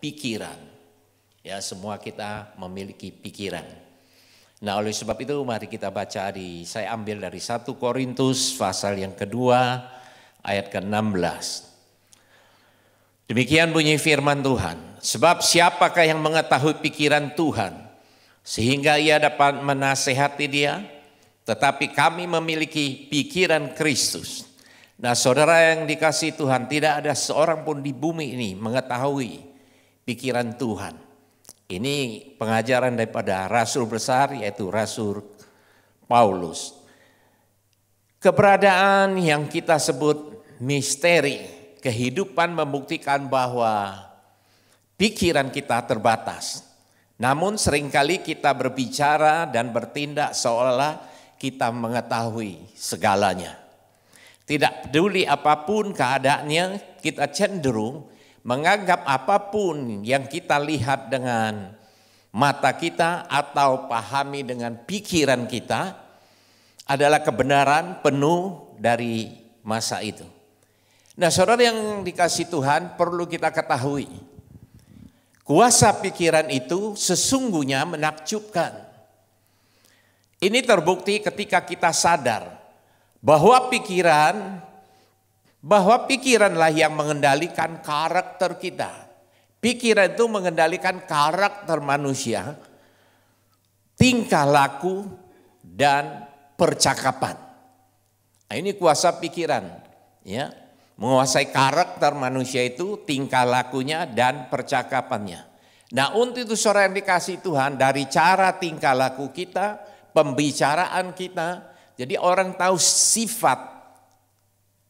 pikiran. Ya, semua kita memiliki pikiran. Nah, oleh sebab itu mari kita baca saya ambil dari 1 Korintus pasal yang kedua ayat ke-16. Demikian bunyi firman Tuhan. Sebab siapakah yang mengetahui pikiran Tuhan sehingga ia dapat menasehati dia? Tetapi kami memiliki pikiran Kristus. Nah, saudara yang dikasihi Tuhan, tidak ada seorang pun di bumi ini mengetahui pikiran Tuhan. Ini pengajaran daripada rasul besar, yaitu Rasul Paulus. Keberadaan yang kita sebut misteri kehidupan membuktikan bahwa pikiran kita terbatas. Namun seringkali kita berbicara dan bertindak seolah kita mengetahui segalanya. Tidak peduli apapun keadaannya, kita cenderung menganggap apapun yang kita lihat dengan mata kita atau pahami dengan pikiran kita adalah kebenaran penuh dari masa itu. Nah, saudara yang dikasihi Tuhan, perlu kita ketahui, kuasa pikiran itu sesungguhnya menakjubkan. Ini terbukti ketika kita sadar bahwa pikiranlah yang mengendalikan karakter kita. Pikiran itu mengendalikan karakter manusia, tingkah laku dan percakapan. Nah, ini kuasa pikiran, ya, menguasai karakter manusia itu, tingkah lakunya dan percakapannya. Nah, untuk itu saudara yang dikasihi Tuhan, dari cara tingkah laku kita, pembicaraan kita, jadi orang tahu sifat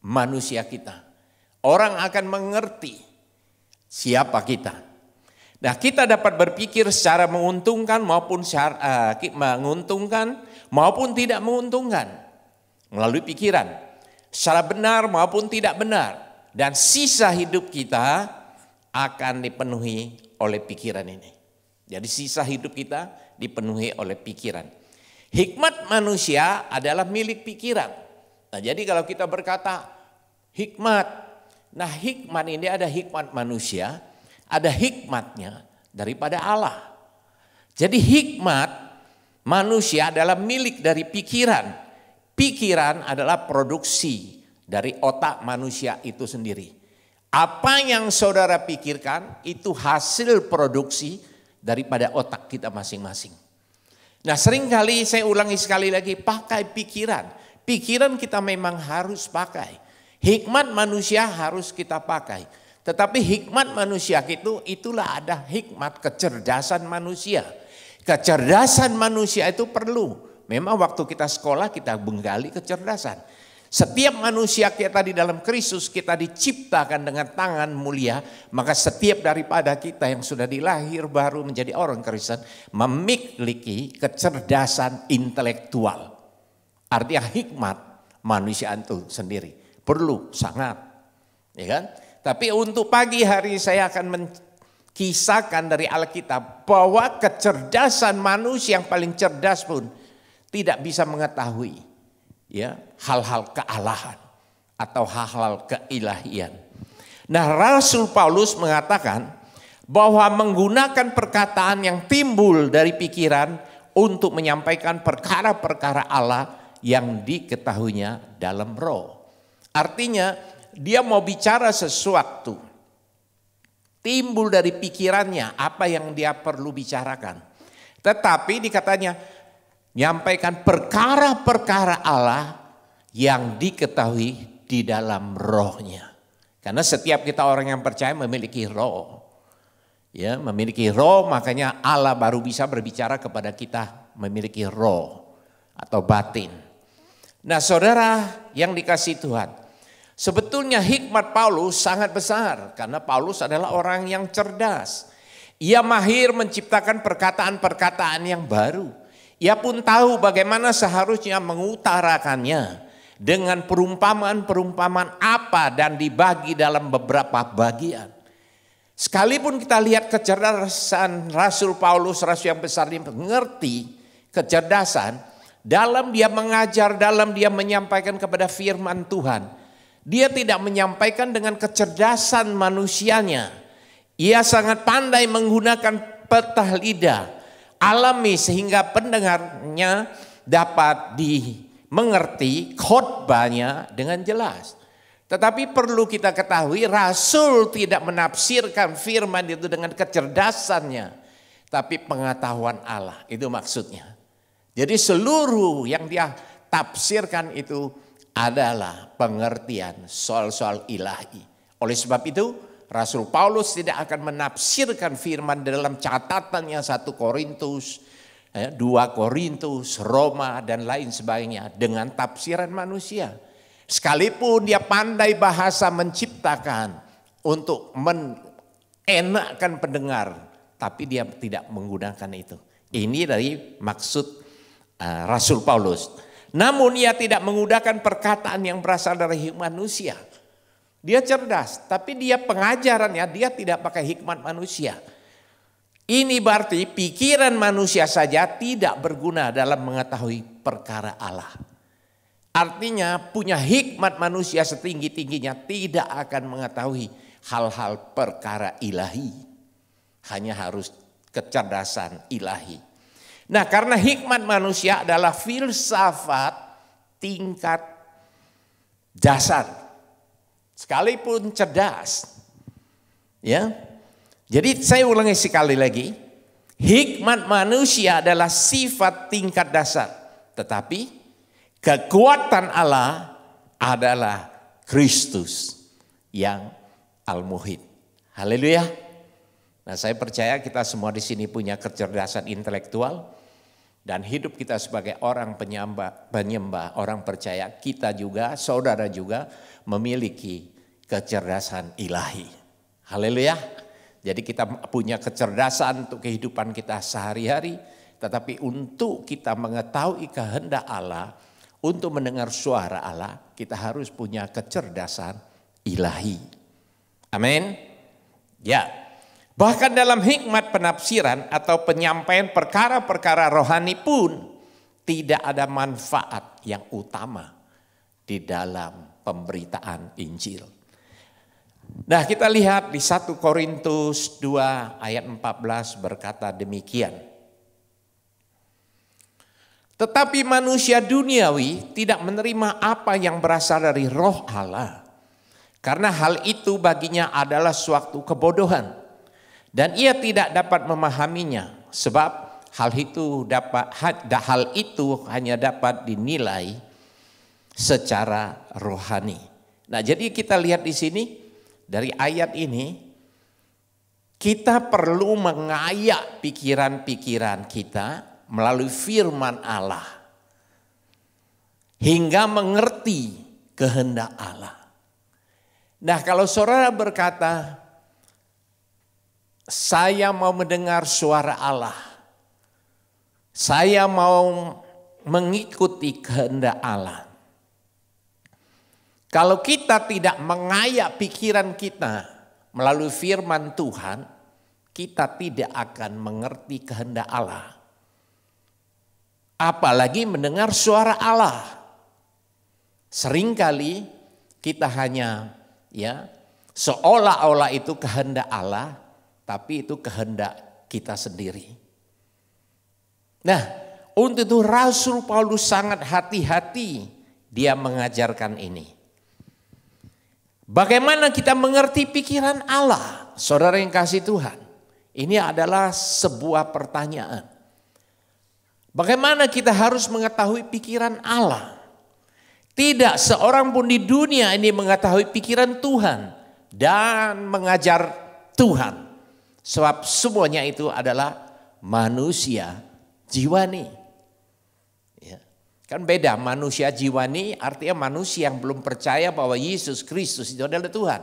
manusia kita. Orang akan mengerti siapa kita. Nah, kita dapat berpikir secara menguntungkan maupun tidak menguntungkan melalui pikiran. Secara benar maupun tidak benar. Dan sisa hidup kita akan dipenuhi oleh pikiran ini. Jadi sisa hidup kita dipenuhi oleh pikiran. Hikmat manusia adalah milik pikiran. Nah, jadi kalau kita berkata hikmat, nah hikmat ini ada hikmat manusia, ada hikmatnya daripada Allah. Jadi hikmat manusia adalah milik dari pikiran. Pikiran adalah produksi dari otak manusia itu sendiri. Apa yang saudara pikirkan itu hasil produksi daripada otak kita masing-masing. Nah, seringkali saya ulangi sekali lagi, pakai pikiran. Pikiran kita memang harus pakai. Hikmat manusia harus kita pakai. Tetapi hikmat manusia itulah ada hikmat kecerdasan manusia. Kecerdasan manusia itu perlu. Memang waktu kita sekolah kita menggali kecerdasan. Setiap manusia kita di dalam Kristus kita diciptakan dengan tangan mulia. Maka setiap daripada kita yang sudah dilahir baru menjadi orang Kristen memiliki kecerdasan intelektual. Artinya hikmat manusia itu sendiri. Perlu sangat. Ya kan? Tapi untuk pagi hari saya akan mengisahkan dari Alkitab bahwa kecerdasan manusia yang paling cerdas pun tidak bisa mengetahui ya hal-hal kealahan atau hal-hal keilahian. Nah, Rasul Paulus mengatakan bahwa menggunakan perkataan yang timbul dari pikiran untuk menyampaikan perkara-perkara Allah yang diketahuinya dalam roh. Artinya dia mau bicara sesuatu, timbul dari pikirannya apa yang dia perlu bicarakan. Tetapi dikatanya menyampaikan perkara-perkara Allah yang diketahui di dalam rohnya. Karena setiap kita orang yang percaya memiliki roh. Ya, memiliki roh, makanya Allah baru bisa berbicara kepada kita memiliki roh atau batin. Nah, saudara yang dikasihi Tuhan, sebetulnya hikmat Paulus sangat besar karena Paulus adalah orang yang cerdas. Ia mahir menciptakan perkataan-perkataan yang baru. Ia pun tahu bagaimana seharusnya mengutarakannya dengan perumpamaan-perumpamaan apa dan dibagi dalam beberapa bagian. Sekalipun kita lihat kecerdasan Rasul Paulus, rasul yang besar, dia mengerti kecerdasan dalam dia mengajar, dalam dia menyampaikan kepada firman Tuhan. Dia tidak menyampaikan dengan kecerdasan manusianya. Ia sangat pandai menggunakan petah lidah alami sehingga pendengarnya dapat dimengerti khotbahnya dengan jelas. Tetapi perlu kita ketahui, Rasul tidak menafsirkan firman itu dengan kecerdasannya, tapi pengetahuan Allah, itu maksudnya. Jadi seluruh yang dia tafsirkan itu adalah pengertian soal-soal ilahi. Oleh sebab itu, Rasul Paulus tidak akan menafsirkan firman dalam catatannya 1 Korintus, 2 Korintus, Roma dan lain sebagainya dengan tafsiran manusia. Sekalipun dia pandai bahasa menciptakan untuk menenakkan pendengar, tapi dia tidak menggunakan itu. Ini dari maksud Rasul Paulus. Namun ia tidak menggunakan perkataan yang berasal dari manusia. Dia cerdas, tapi dia pengajarannya dia tidak pakai hikmat manusia. Ini berarti pikiran manusia saja tidak berguna dalam mengetahui perkara Allah. Artinya punya hikmat manusia setinggi-tingginya tidak akan mengetahui hal-hal perkara ilahi. Hanya harus kecerdasan ilahi. Nah, karena hikmat manusia adalah filsafat tingkat dasar. Sekalipun cerdas. Ya. Jadi saya ulangi sekali lagi. Hikmat manusia adalah sifat tingkat dasar. Tetapi kekuatan Allah adalah Kristus yang Al-Muhid. Haleluya. Nah, saya percaya kita semua di sini punya kecerdasan intelektual dan hidup kita sebagai orang penyembah, orang percaya, kita juga, saudara juga memiliki kecerdasan ilahi. Haleluya. Jadi kita punya kecerdasan untuk kehidupan kita sehari-hari, tetapi untuk kita mengetahui kehendak Allah, untuk mendengar suara Allah, kita harus punya kecerdasan ilahi. Amin. Ya. Bahkan dalam hikmat penafsiran atau penyampaian perkara-perkara rohani pun tidak ada manfaat yang utama di dalam pemberitaan Injil. Nah, kita lihat di 1 Korintus 2 ayat 14 berkata demikian. Tetapi manusia duniawi tidak menerima apa yang berasal dari roh Allah. Karena hal itu baginya adalah suatu kebodohan. Dan ia tidak dapat memahaminya. Sebab hal itu hanya dapat dinilai secara rohani. Nah, jadi kita lihat di sini dari ayat ini. Kita perlu mengayak pikiran-pikiran kita melalui firman Allah hingga mengerti kehendak Allah. Nah, kalau saudara berkata, saya mau mendengar suara Allah, saya mau mengikuti kehendak Allah. Kalau kita tidak mengayak pikiran kita melalui firman Tuhan, kita tidak akan mengerti kehendak Allah. Apalagi mendengar suara Allah. Seringkali kita hanya seolah-olah itu kehendak Allah, tapi itu kehendak kita sendiri. Nah, untuk itu Rasul Paulus sangat hati-hati dia mengajarkan ini. Bagaimana kita mengerti pikiran Allah, saudara yang kasih Tuhan? Ini adalah sebuah pertanyaan. Bagaimana kita harus mengetahui pikiran Allah? Tidak seorang pun di dunia ini mengetahui pikiran Tuhan dan mengajar Tuhan. Sebab semuanya itu adalah manusia jiwani. Ya. Kan beda, manusia jiwani artinya manusia yang belum percaya bahwa Yesus Kristus itu adalah Tuhan.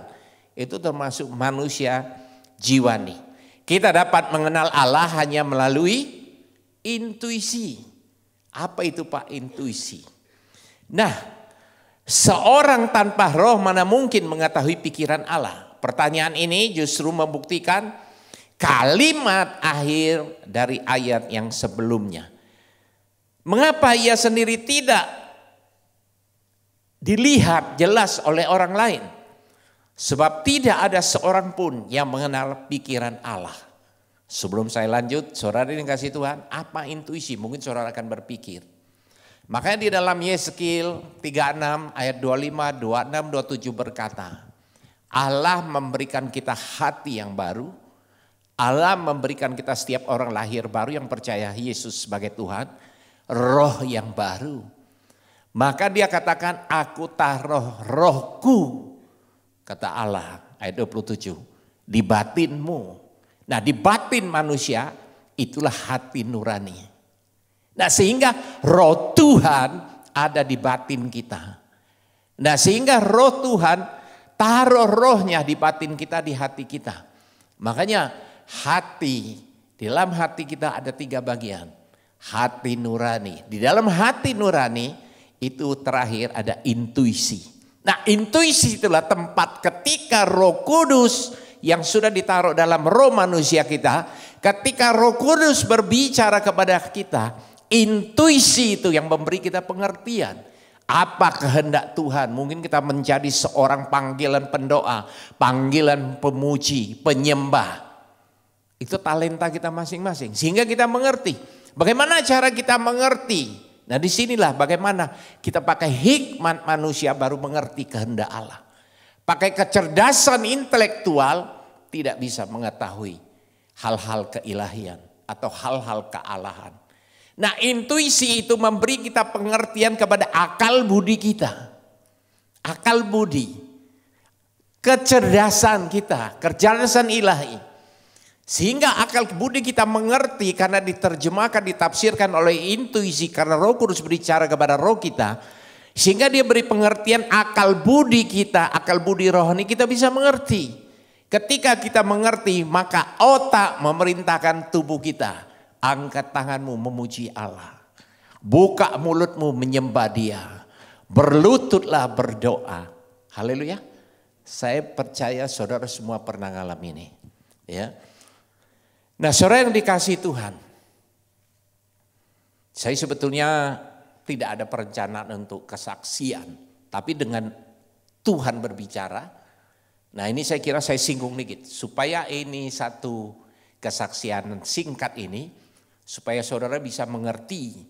Itu termasuk manusia jiwani. Kita dapat mengenal Allah hanya melalui intuisi. Apa itu Pak intuisi? Nah, seorang tanpa roh mana mungkin mengetahui pikiran Allah? Pertanyaan ini justru membuktikan kalimat akhir dari ayat yang sebelumnya. Mengapa ia sendiri tidak dilihat jelas oleh orang lain? Sebab tidak ada seorang pun yang mengenal pikiran Allah. Sebelum saya lanjut, saudara ini kasih Tuhan, apa intuisi? Mungkin saudara akan berpikir. Makanya di dalam Yeskiel 36 ayat 25, 26, 27 berkata, Allah memberikan kita hati yang baru. Allah memberikan kita setiap orang lahir baru yang percaya Yesus sebagai Tuhan. Roh yang baru. Maka dia katakan, aku taruh rohku, kata Allah ayat 27, di batinmu. Nah, di batin manusia itulah hati nurani. Nah, sehingga roh Tuhan ada di batin kita. Nah, sehingga roh Tuhan taruh rohnya di batin kita, di hati kita. Makanya hati, di dalam hati kita ada 3 bagian. Hati nurani. Di dalam hati nurani itu terakhir ada intuisi. Nah, intuisi itulah tempat ketika Roh Kudus yang sudah ditaruh dalam roh manusia kita, ketika Roh Kudus berbicara kepada kita, intuisi itu yang memberi kita pengertian. Apa kehendak Tuhan? Mungkin kita menjadi seorang panggilan pendoa, panggilan pemuji, penyembah. Itu talenta kita masing-masing. Sehingga kita mengerti. Bagaimana cara kita mengerti? Nah, disinilah bagaimana kita pakai hikmat manusia baru mengerti kehendak Allah. Pakai kecerdasan intelektual tidak bisa mengetahui hal-hal keilahian atau hal-hal kealahan. Nah, intuisi itu memberi kita pengertian kepada akal budi kita. Akal budi. Kecerdasan kita, kecerdasan ilahi. Sehingga akal budi kita mengerti karena diterjemahkan, ditafsirkan oleh intuisi. Karena Roh Kudus berbicara kepada roh kita. Sehingga dia beri pengertian akal budi kita, akal budi rohani kita bisa mengerti. Ketika kita mengerti maka otak memerintahkan tubuh kita. Angkat tanganmu memuji Allah. Buka mulutmu menyembah Dia. Berlututlah berdoa. Haleluya. Saya percaya saudara semua pernah ngalamin ini. Ya. Nah, saudara yang dikasihi Tuhan. Saya sebetulnya tidak ada perencanaan untuk kesaksian. Tapi dengan Tuhan berbicara. Nah, ini saya kira saya singgung dikit. Supaya ini satu kesaksian singkat ini. Supaya saudara bisa mengerti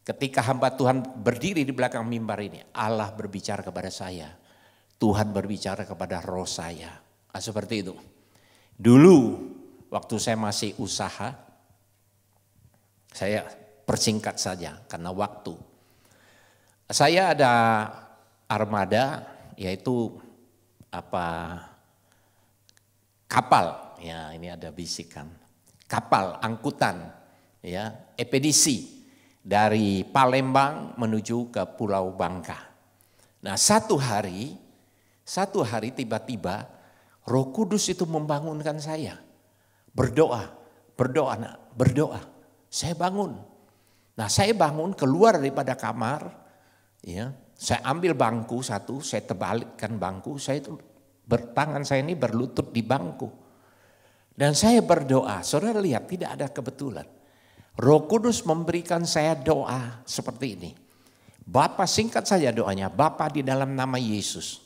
ketika hamba Tuhan berdiri di belakang mimbar ini. Allah berbicara kepada saya. Tuhan berbicara kepada roh saya. Nah, seperti itu. Dulu waktu saya masih usaha. Saya persingkat saja karena waktu. Saya ada armada yaitu kapal. Ya, ini ada bisikan. Kapal angkutan. Ya, ekspedisi dari Palembang menuju ke Pulau Bangka. Nah, satu hari tiba-tiba Roh Kudus itu membangunkan saya. Berdoa. Saya bangun. Nah, saya bangun keluar daripada kamar. Ya, saya ambil bangku satu, saya terbalikkan bangku. Tangan saya ini berlutut di bangku. Dan saya berdoa. Saudara lihat, tidak ada kebetulan. Roh Kudus memberikan saya doa seperti ini. Bapa, singkat saja doanya. Bapa, di dalam nama Yesus.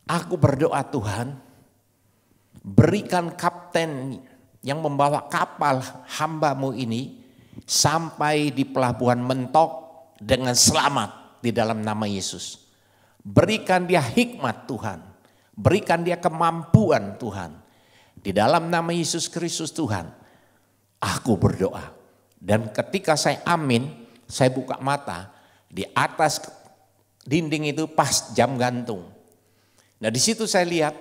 Aku berdoa Tuhan. Berikan kapten yang membawa kapal hamba-Mu ini. Sampai di pelabuhan Mentok dengan selamat di dalam nama Yesus. Berikan dia hikmat Tuhan. Berikan dia kemampuan Tuhan. Di dalam nama Yesus Kristus Tuhan. Aku berdoa. Dan ketika saya amin, saya buka mata. Di atas dinding itu pas jam gantung. Nah, di situ saya lihat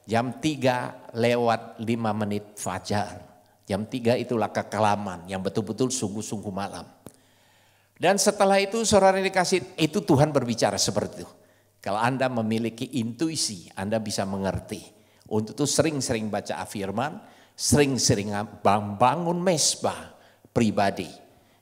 jam 3:05 fajar. Jam 3 itulah kekelaman yang betul-betul sungguh-sungguh malam. Dan setelah itu saudara dikasih, itu Tuhan berbicara seperti itu. Kalau Anda memiliki intuisi, Anda bisa mengerti. Untuk itu sering-sering baca firman, sering-sering bangun mesbah pribadi.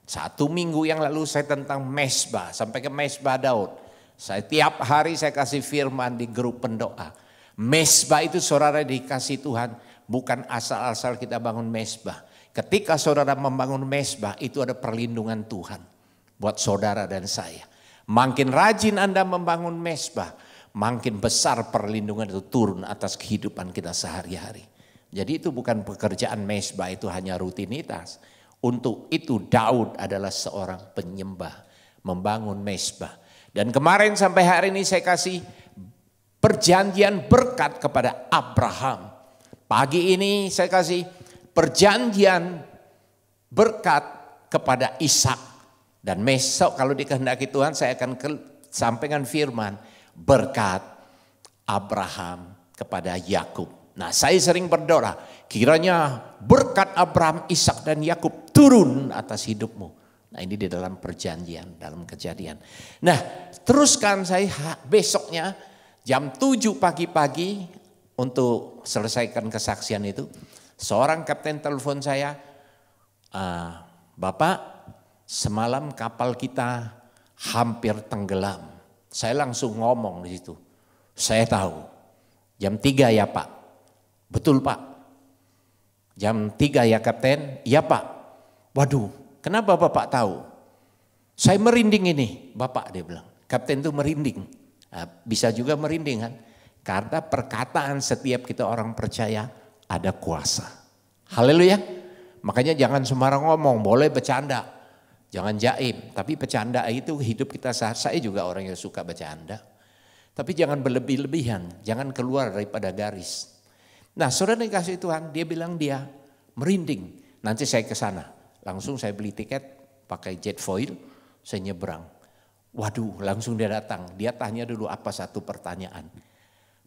1 minggu yang lalu saya tentang mesbah, sampai ke mesbah Daud. Saya tiap hari saya kasih firman di grup pendoa. Mesbah itu saudara dikasih Tuhan, bukan asal-asal kita bangun mesbah. Ketika saudara membangun mesbah, itu ada perlindungan Tuhan buat saudara dan saya. Makin rajin Anda membangun mesbah, makin besar perlindungan itu turun atas kehidupan kita sehari-hari. Jadi itu bukan pekerjaan mezbah, itu hanya rutinitas. Untuk itu Daud adalah seorang penyembah, membangun mezbah. Dan kemarin sampai hari ini saya kasih perjanjian berkat kepada Abraham. Pagi ini saya kasih perjanjian berkat kepada Ishak. Dan besok kalau dikehendaki Tuhan saya akan sampaikan firman berkat Abraham kepada Yakub. Nah, saya sering berdoa, kiranya berkat Abraham, Ishak dan Yakub turun atas hidupmu. Nah, ini di dalam perjanjian, dalam kejadian. Nah, teruskan saya besoknya jam 7 pagi-pagi untuk selesaikan kesaksian itu. Seorang kapten telepon saya, Bapak, semalam kapal kita hampir tenggelam. Saya langsung ngomong di situ. Saya tahu. Jam 3 ya Pak. Betul Pak. Jam 3 ya Kapten. Iya Pak. Waduh, kenapa Bapak tahu? Saya merinding ini. Bapak dia bilang. Kapten itu merinding. Nah, bisa juga merinding kan. Karena perkataan setiap kita orang percaya ada kuasa. Haleluya. Makanya jangan sembarang ngomong. Boleh bercanda. Jangan jaim, tapi bercanda itu hidup kita saya juga orang yang suka bercanda. Tapi jangan berlebih-lebihan, jangan keluar daripada garis. Nah, saudara dikasih Tuhan, dia bilang dia merinding. Nanti saya ke sana, langsung saya beli tiket pakai jet foil, saya nyebrang. Waduh, langsung dia datang. Dia tanya dulu apa satu pertanyaan.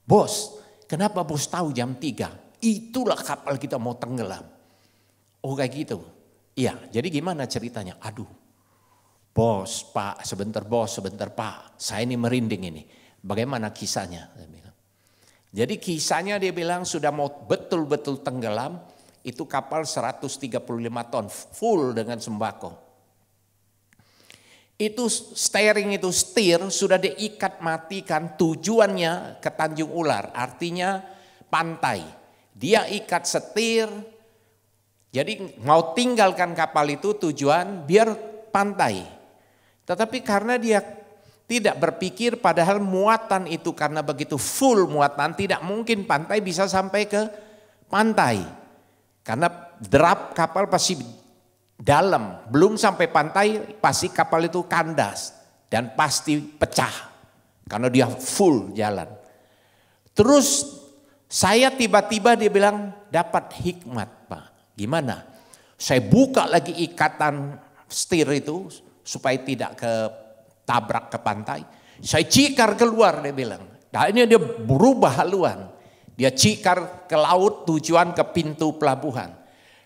Bos, kenapa bos tahu jam 3? Itulah kapal kita mau tenggelam. Oh kayak gitu. Iya, jadi gimana ceritanya? Aduh, bos, Pak, sebentar Pak, saya ini merinding ini. Bagaimana kisahnya? Jadi kisahnya dia bilang sudah mau betul-betul tenggelam, itu kapal 135 ton full dengan sembako. Itu steering itu setir sudah diikat matikan, tujuannya ke Tanjung Ular, artinya pantai. Dia ikat setir. Jadi mau tinggalkan kapal itu tujuan biar pantai. Tetapi karena dia tidak berpikir padahal muatan itu karena begitu full muatan tidak mungkin pantai bisa sampai ke pantai. Karena drap kapal pasti dalam, belum sampai pantai pasti kapal itu kandas dan pasti pecah. Karena dia full jalan. Terus saya tiba-tiba dia bilang dapat hikmat Pak. Gimana? Saya buka lagi ikatan setir itu supaya tidak tabrak ke pantai. Saya cikar keluar dia bilang. Nah ini dia berubah haluan. Dia cikar ke laut tujuan ke pintu pelabuhan.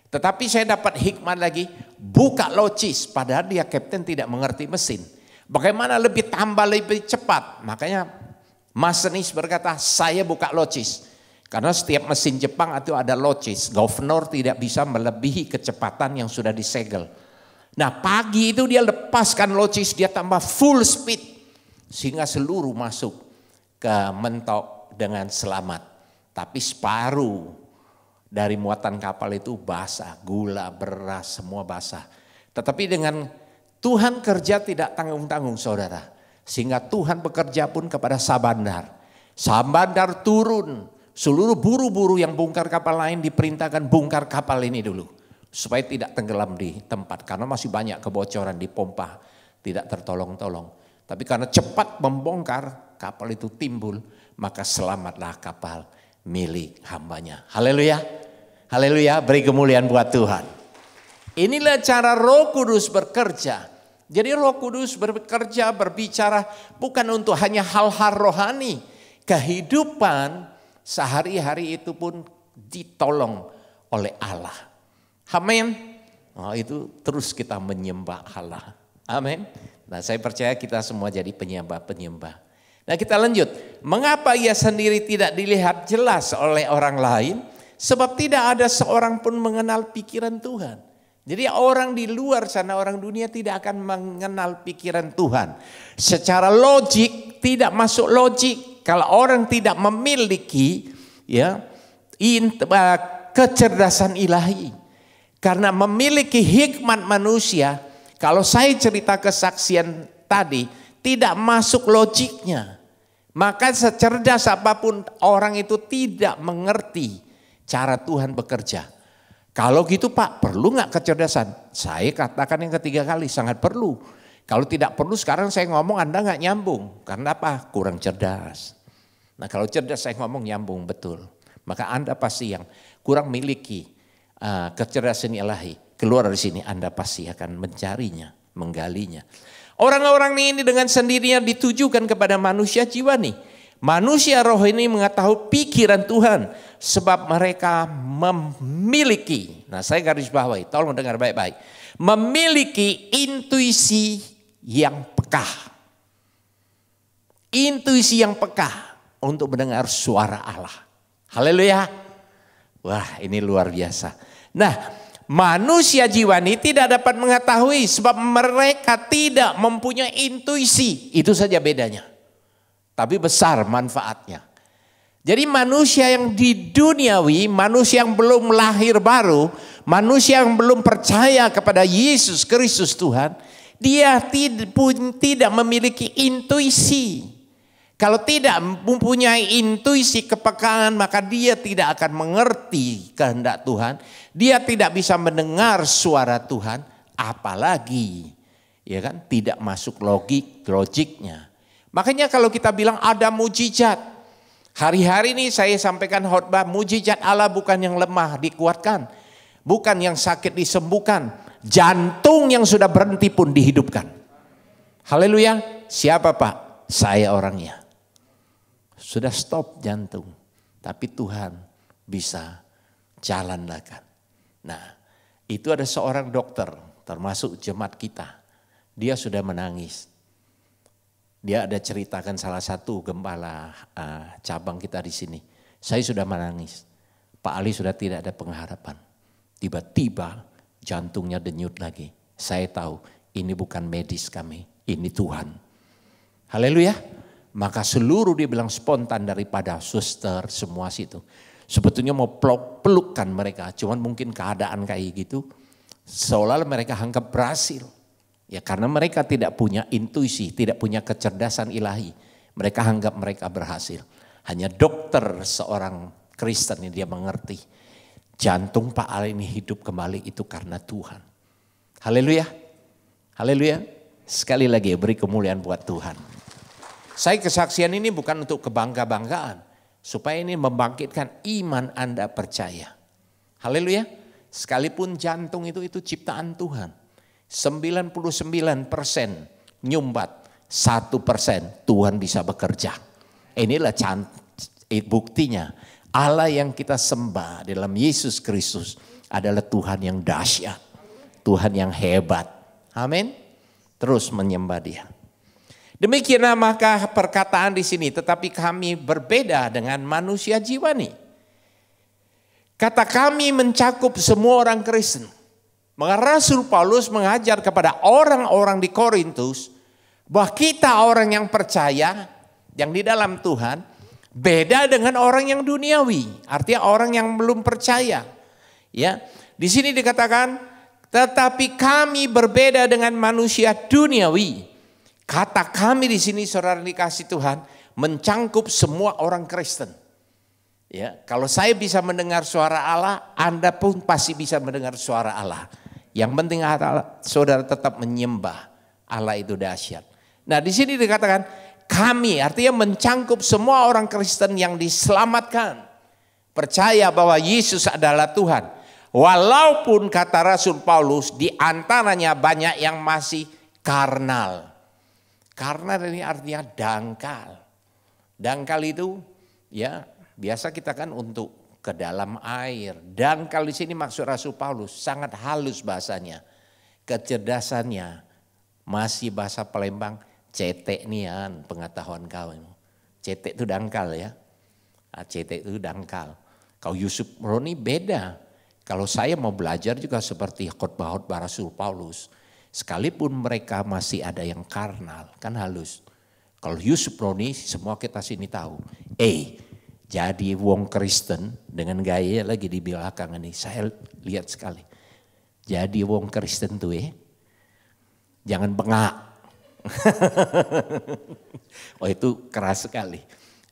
Tetapi saya dapat hikmat lagi. Buka locis padahal dia kapten tidak mengerti mesin. Bagaimana lebih tambah lebih cepat. Makanya masinis berkata saya buka locis. Karena setiap mesin Jepang itu ada locis. Governor tidak bisa melebihi kecepatan yang sudah disegel. Nah pagi itu dia lepaskan locis, dia tambah full speed. Sehingga seluruh masuk ke mentok dengan selamat. Tapi separuh dari muatan kapal itu basah. Gula, beras, semua basah. Tetapi dengan Tuhan kerja tidak tanggung-tanggung saudara. Sehingga Tuhan bekerja pun kepada Sabandar. Sabandar turun. Seluruh buru-buru yang bongkar kapal lain diperintahkan bongkar kapal ini dulu. Supaya tidak tenggelam di tempat. Karena masih banyak kebocoran di pompa. Tidak tertolong-tolong. Tapi karena cepat membongkar kapal itu timbul. Maka selamatlah kapal milik hambanya. Haleluya. Haleluya. Beri kemuliaan buat Tuhan. Inilah cara Roh Kudus bekerja. Jadi Roh Kudus bekerja berbicara bukan untuk hanya hal-hal rohani. Kehidupan sehari-hari itu pun ditolong oleh Allah. Amin. Oh, itu terus kita menyembah Allah. Amin. Nah saya percaya kita semua jadi penyembah-penyembah. Nah kita lanjut. Mengapa ia sendiri tidak dilihat jelas oleh orang lain? Sebab tidak ada seorang pun mengenal pikiran Tuhan. Jadi orang di luar sana, orang dunia tidak akan mengenal pikiran Tuhan. Secara logik tidak masuk logik. Kalau orang tidak memiliki kecerdasan ilahi. Karena memiliki hikmat manusia, kalau saya cerita kesaksian tadi tidak masuk logiknya. Maka secerdas apapun orang itu tidak mengerti cara Tuhan bekerja. Kalau gitu Pak, perlu nggak kecerdasan? Saya katakan yang ketiga kali, sangat perlu. Kalau tidak perlu sekarang saya ngomong Anda nggak nyambung. Karena apa? Kurang cerdas. Nah kalau cerdas saya ngomong nyambung betul. Maka Anda pasti yang kurang miliki kecerdasan ilahi. Keluar dari sini Anda pasti akan mencarinya, menggalinya. Orang-orang ini dengan sendirinya ditujukan kepada manusia jiwa nih. Manusia roh ini mengetahui pikiran Tuhan. Sebab mereka memiliki, nah saya garis bawahi, tolong dengar baik-baik. Memiliki intuisi yang peka. Intuisi yang peka untuk mendengar suara Allah. Haleluya. Wah ini luar biasa. Nah manusia jiwa ini tidak dapat mengetahui sebab mereka tidak mempunyai intuisi. Itu saja bedanya. Tapi besar manfaatnya. Jadi manusia yang di duniawi, manusia yang belum lahir baru, manusia yang belum percaya kepada Yesus Kristus Tuhan, dia tidak memiliki intuisi. Kalau tidak mempunyai intuisi kepekaan, maka dia tidak akan mengerti kehendak Tuhan. Dia tidak bisa mendengar suara Tuhan, apalagi ya kan tidak masuk logiknya. Makanya kalau kita bilang ada mujizat, hari-hari ini saya sampaikan khotbah, mujizat Allah bukan yang lemah dikuatkan, bukan yang sakit disembuhkan, jantung yang sudah berhenti pun dihidupkan. Haleluya. Siapa Pak? Saya orangnya. Sudah stop jantung, tapi Tuhan bisa jalan lagi. Nah, itu ada seorang dokter, termasuk jemaat kita. Dia sudah menangis. Dia ada ceritakan salah satu gembala cabang kita di sini. Saya sudah menangis. Pak Ali sudah tidak ada pengharapan. Tiba-tiba jantungnya denyut lagi. Saya tahu ini bukan medis kami, ini Tuhan. Haleluya. Maka seluruh dia bilang spontan daripada suster semua situ. Sebetulnya mau pelukkan mereka, cuman mungkin keadaan kayak gitu. Seolah mereka anggap berhasil. Ya karena mereka tidak punya intuisi, tidak punya kecerdasan ilahi. Mereka anggap mereka berhasil. Hanya dokter seorang Kristen yang dia mengerti. Jantung Pak Ali ini hidup kembali itu karena Tuhan. Haleluya. Haleluya. Sekali lagi beri kemuliaan buat Tuhan. Saya kesaksian ini bukan untuk kebangga-banggaan. Supaya ini membangkitkan iman Anda percaya. Haleluya. Sekalipun jantung itu ciptaan Tuhan. 99% nyumbat, 1% Tuhan bisa bekerja. Inilah buktinya. Allah yang kita sembah dalam Yesus Kristus adalah Tuhan yang dahsyat. Tuhan yang hebat. Amin. Terus menyembah Dia. Demikianlah maka perkataan di sini, tetapi kami berbeda dengan manusia jiwa nih. Kata kami mencakup semua orang Kristen. Maka Rasul Paulus mengajar kepada orang-orang di Korintus bahwa kita orang yang percaya, yang di dalam Tuhan, beda dengan orang yang duniawi. Artinya orang yang belum percaya. Ya, di sini dikatakan, tetapi kami berbeda dengan manusia duniawi. Kata kami di sini saudara dikasih Tuhan mencangkup semua orang Kristen. Ya, kalau saya bisa mendengar suara Allah, Anda pun pasti bisa mendengar suara Allah. Yang penting saudara tetap menyembah Allah itu dahsyat. Nah di sini dikatakan kami artinya mencangkup semua orang Kristen yang diselamatkan. Percaya bahwa Yesus adalah Tuhan. Walaupun kata Rasul Paulus di antaranya banyak yang masih karnal. Karena ini artinya dangkal. Dangkal itu ya biasa kita kan untuk ke dalam air. Dangkal di sini maksud Rasul Paulus sangat halus bahasanya. Kecerdasannya masih bahasa Palembang cetek nian pengetahuan kau. Cetek itu dangkal ya. Cetek itu dangkal. Kau Yusuf Roni beda. Kalau saya mau belajar juga seperti khotbah-khotbah Rasul Paulus. Sekalipun mereka masih ada yang karnal, kan halus. Kalau Yusuf Roni semua kita sini tahu. Jadi wong Kristen dengan gaya lagi di belakang ini. Saya lihat sekali. Jadi wong Kristen tuh jangan bengak. Oh itu keras sekali.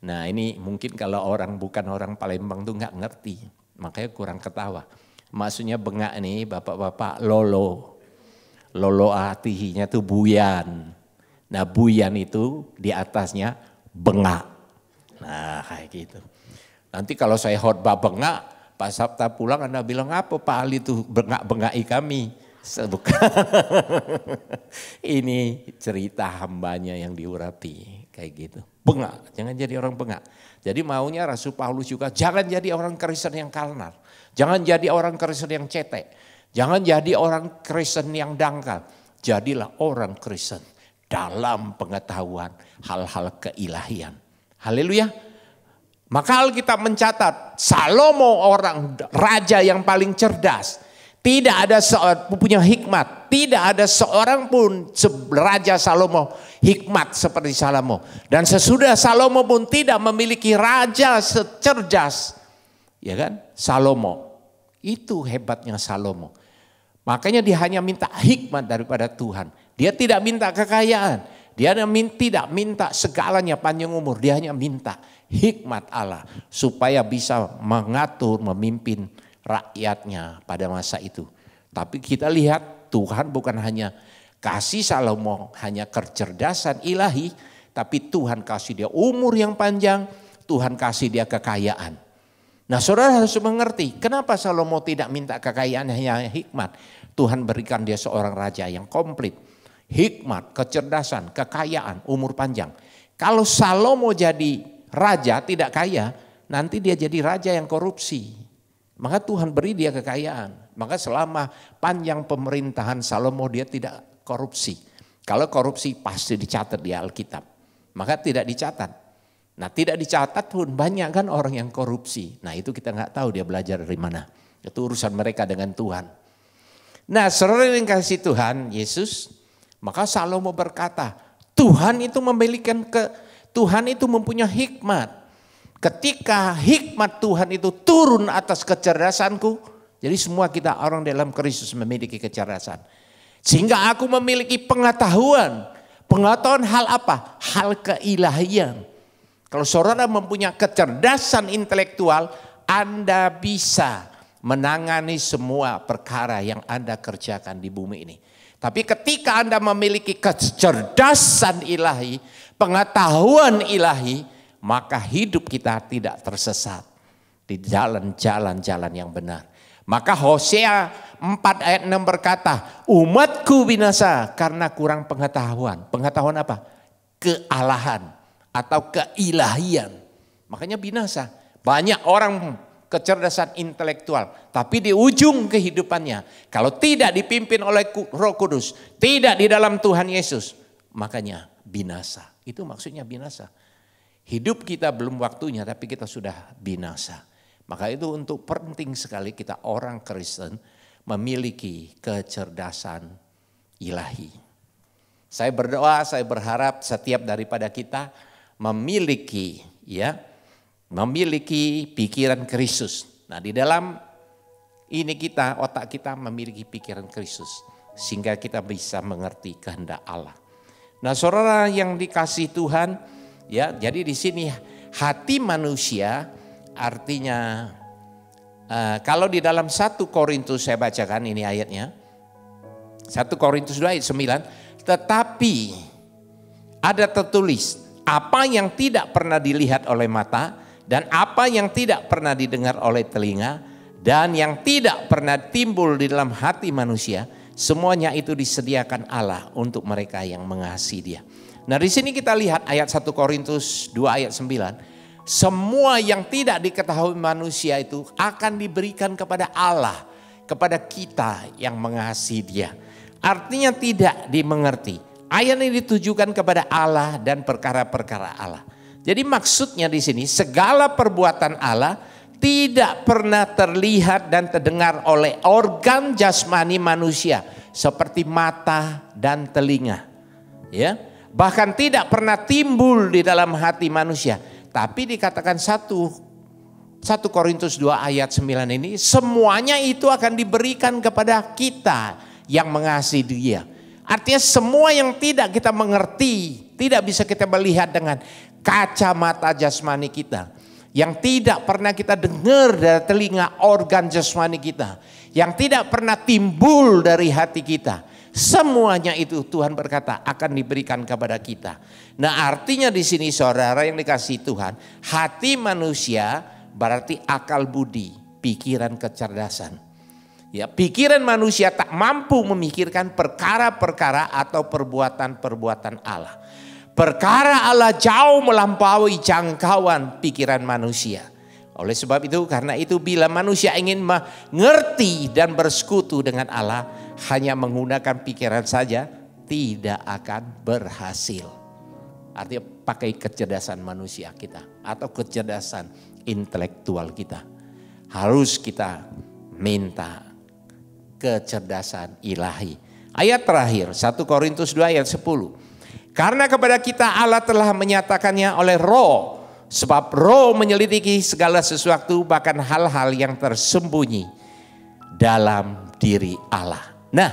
Nah ini mungkin kalau orang bukan orang Palembang tuh nggak ngerti. Makanya kurang ketawa. Maksudnya bengak nih bapak-bapak lolo. Lolo artinya tuh buyan. Nah buyan itu di atasnya bengak. Nah kayak gitu. Nanti kalau saya khotbah bengak, Pak Sabta pulang Anda bilang apa Pak Ali tuh bengak-bengai kami. Bukan. Ini cerita hambanya yang diurapi kayak gitu. Bengak, jangan jadi orang bengak. Jadi maunya Rasul Paulus juga jangan jadi orang Kristen yang karnal. Jangan jadi orang Kristen yang cetek. Jangan jadi orang Kristen yang dangkal. Jadilah orang Kristen dalam pengetahuan hal-hal keilahian. Haleluya. Maka Alkitab mencatat Salomo orang raja yang paling cerdas. Tidak ada seorang punya hikmat. Tidak ada seorang pun Raja Salomo hikmat seperti Salomo. Dan sesudah Salomo pun tidak memiliki raja secerdas. Ya kan? Salomo. Itu hebatnya Salomo. Makanya dia hanya minta hikmat daripada Tuhan. Dia tidak minta kekayaan. Dia tidak minta segalanya panjang umur. Dia hanya minta hikmat Allah. Supaya bisa mengatur, memimpin rakyatnya pada masa itu. Tapi kita lihat Tuhan bukan hanya kasih Salomo hanya kecerdasan ilahi. Tapi Tuhan kasih dia umur yang panjang. Tuhan kasih dia kekayaan. Nah saudara harus mengerti kenapa Salomo tidak minta kekayaan hanya hikmat. Tuhan berikan dia seorang raja yang komplit. Hikmat, kecerdasan, kekayaan, umur panjang. Kalau Salomo jadi raja tidak kaya, nanti dia jadi raja yang korupsi. Maka Tuhan beri dia kekayaan. Maka selama panjang pemerintahan Salomo dia tidak korupsi. Kalau korupsi pasti dicatat di Alkitab. Maka tidak dicatat. Nah tidak dicatat pun banyak kan orang yang korupsi. Nah itu kita nggak tahu dia belajar dari mana. Itu urusan mereka dengan Tuhan. Nah saudara yang kasih Tuhan Yesus. Maka Salomo berkata Tuhan itu Tuhan itu mempunyai hikmat. Ketika hikmat Tuhan itu turun atas kecerdasanku. Jadi semua kita orang dalam Kristus memiliki kecerdasan. Sehingga aku memiliki pengetahuan. Pengetahuan hal apa? Hal keilahian. Kalau saudara mempunyai kecerdasan intelektual. Anda bisa menangani semua perkara yang Anda kerjakan di bumi ini. Tapi ketika Anda memiliki kecerdasan ilahi. Pengetahuan ilahi. Maka hidup kita tidak tersesat di jalan-jalan yang benar. Maka Hosea 4 ayat 6 berkata, umatku binasa karena kurang pengetahuan. Pengetahuan apa? Kealahan atau keilahian. Makanya binasa. Banyak orang kecerdasan intelektual. Tapi di ujung kehidupannya, kalau tidak dipimpin oleh Roh Kudus, tidak di dalam Tuhan Yesus, makanya binasa. Itu maksudnya binasa. Hidup kita belum waktunya tapi kita sudah binasa. Maka itu untuk penting sekali kita orang Kristen memiliki kecerdasan ilahi. Saya berdoa, saya berharap setiap daripada kita memiliki pikiran Kristus. Nah di dalam ini otak kita memiliki pikiran Kristus. Sehingga kita bisa mengerti kehendak Allah. Nah saudara yang dikasih Tuhan. Ya, jadi di sini hati manusia artinya kalau di dalam 1 Korintus saya bacakan ini ayatnya. 1 Korintus 2 ayat 9. Tetapi ada tertulis apa yang tidak pernah dilihat oleh mata dan apa yang tidak pernah didengar oleh telinga dan yang tidak pernah timbul di dalam hati manusia. Semuanya itu disediakan Allah untuk mereka yang mengasihi Dia. Nah di sini kita lihat ayat 1 Korintus 2 ayat 9. Semua yang tidak diketahui manusia itu akan diberikan kepada Allah. Kepada kita yang mengasihi Dia. Artinya tidak dimengerti. Ayat ini ditujukan kepada Allah dan perkara-perkara Allah. Jadi maksudnya di sini segala perbuatan Allah tidak pernah terlihat dan terdengar oleh organ jasmani manusia. Seperti mata dan telinga. Ya. Bahkan tidak pernah timbul di dalam hati manusia. Tapi dikatakan 1 Korintus 2 ayat 9 ini. Semuanya itu akan diberikan kepada kita yang mengasihi Dia. Artinya semua yang tidak kita mengerti, tidak bisa kita melihat dengan kacamata jasmani kita. Yang tidak pernah kita dengar dari telinga organ jasmani kita. Yang tidak pernah timbul dari hati kita. Semuanya itu Tuhan berkata akan diberikan kepada kita. Nah artinya di sini saudara yang dikasihi Tuhan, hati manusia berarti akal budi, pikiran kecerdasan. Ya, pikiran manusia tak mampu memikirkan perkara-perkara atau perbuatan-perbuatan Allah. Perkara Allah jauh melampaui jangkauan pikiran manusia. Oleh sebab itu, karena itu bila manusia ingin mengerti dan bersekutu dengan Allah, hanya menggunakan pikiran saja tidak akan berhasil. Artinya pakai kecerdasan manusia kita atau kecerdasan intelektual kita. Harus kita minta kecerdasan ilahi. Ayat terakhir 1 Korintus 2 ayat 10. Karena kepada kita Allah telah menyatakannya oleh Roh. Sebab Roh menyelidiki segala sesuatu, bahkan hal-hal yang tersembunyi dalam diri Allah. Nah,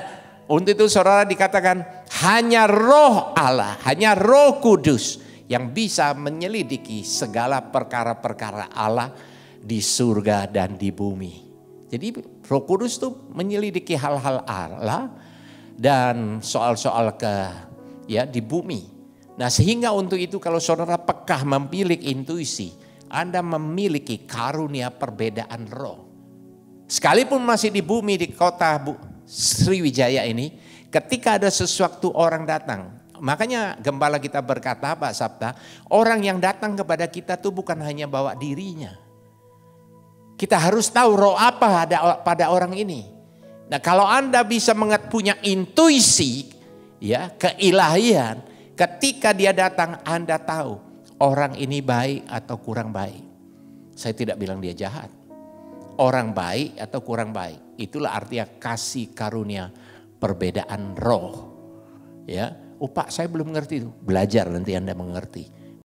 untuk itu saudara dikatakan hanya Roh Allah, hanya Roh Kudus yang bisa menyelidiki segala perkara-perkara Allah di surga dan di bumi. Jadi Roh Kudus itu menyelidiki hal-hal Allah dan soal-soal di bumi. Nah sehingga untuk itu kalau saudara pekah memiliki intuisi, Anda memiliki karunia perbedaan roh. Sekalipun masih di bumi di kota Sriwijaya ini, ketika ada sesuatu orang datang, makanya gembala kita berkata Pak Sabta, orang yang datang kepada kita tuh bukan hanya bawa dirinya. Kita harus tahu roh apa ada pada orang ini. Nah kalau Anda bisa punya intuisi, ya keilahian, ketika dia datang Anda tahu orang ini baik atau kurang baik. Saya tidak bilang dia jahat. Orang baik atau kurang baik. Itulah artinya kasih karunia perbedaan roh. Ya, Pak saya belum ngerti itu. Belajar nanti Anda mengerti.